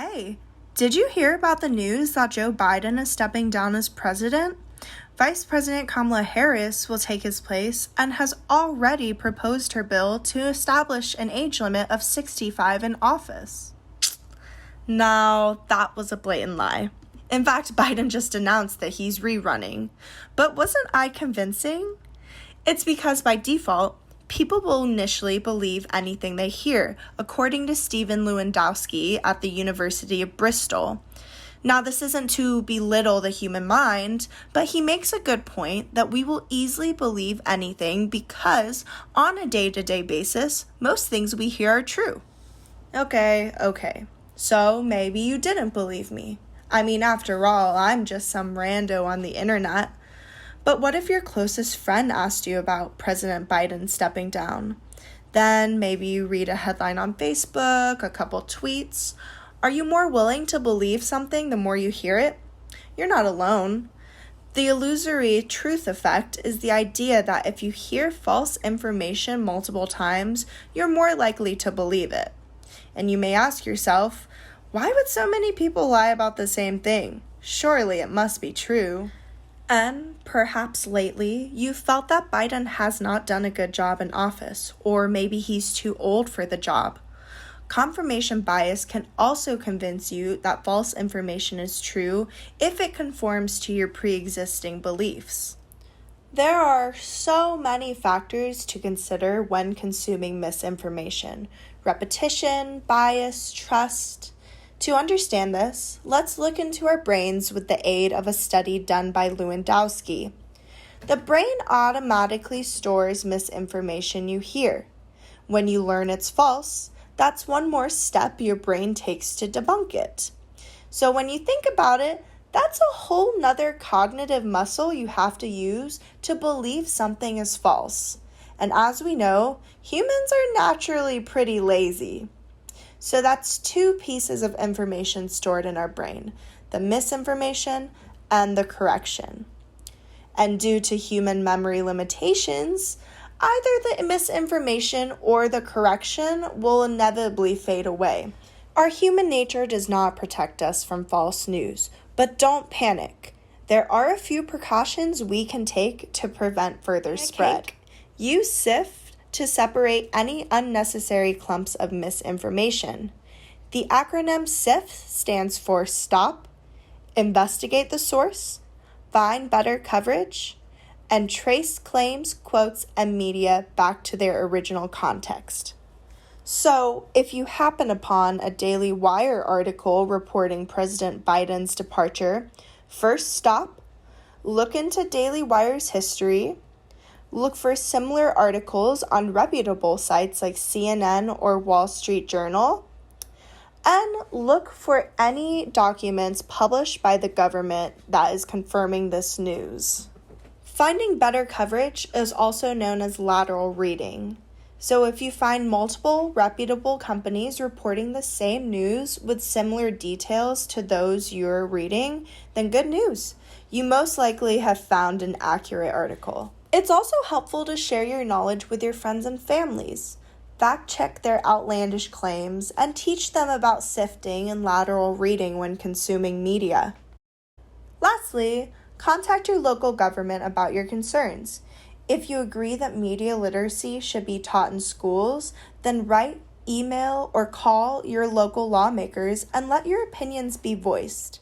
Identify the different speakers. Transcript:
Speaker 1: Hey, did you hear about the news that Joe Biden is stepping down as president? Vice President Kamala Harris will take his place and has already proposed her bill to establish an age limit of 65 in office. Now, that was a blatant lie. In fact, Biden just announced that he's rerunning. But wasn't I convincing? It's because by default, people will initially believe anything they hear, according to Stephen Lewandowski at the University of Bristol. Now, this isn't to belittle the human mind, but he makes a good point that we will easily believe anything because, on a day-to-day basis, most things we hear are true. Okay. So maybe you didn't believe me. I mean, after all, I'm just some rando on the internet. But what if your closest friend asked you about President Biden stepping down? Then maybe you read a headline on Facebook, a couple tweets. Are you more willing to believe something the more you hear it? You're not alone. The illusory truth effect is the idea that if you hear false information multiple times, you're more likely to believe it. And you may ask yourself, why would so many people lie about the same thing? Surely it must be true. And perhaps lately, you felt that Biden has not done a good job in office, or maybe he's too old for the job. Confirmation bias can also convince you that false information is true if it conforms to your pre-existing beliefs. There are so many factors to consider when consuming misinformation: repetition, bias, trust. To understand this, let's look into our brains with the aid of a study done by Lewandowski. The brain automatically stores misinformation you hear. When you learn it's false, that's one more step your brain takes to debunk it. So when you think about it, that's a whole nother cognitive muscle you have to use to believe something is false. And as we know, humans are naturally pretty lazy. So that's two pieces of information stored in our brain: the misinformation and the correction. And due to human memory limitations, either the misinformation or the correction will inevitably fade away. Our human nature does not protect us from false news, but don't panic. There are a few precautions we can take to prevent further spread. Use SIFT to separate any unnecessary clumps of misinformation. The acronym SIFT stands for Stop, Investigate the Source, Find Better Coverage, and Trace Claims, Quotes, and Media back to their original context. So, if you happen upon a Daily Wire article reporting President Biden's departure, first stop, look into Daily Wire's history. Look for similar articles on reputable sites like CNN or Wall Street Journal. And look for any documents published by the government that is confirming this news. Finding better coverage is also known as lateral reading. So if you find multiple reputable companies reporting the same news with similar details to those you're reading, then good news. You most likely have found an accurate article. It's also helpful to share your knowledge with your friends and families. Fact-check their outlandish claims and teach them about sifting and lateral reading when consuming media. Lastly, contact your local government about your concerns. If you agree that media literacy should be taught in schools, then write, email, or call your local lawmakers and let your opinions be voiced.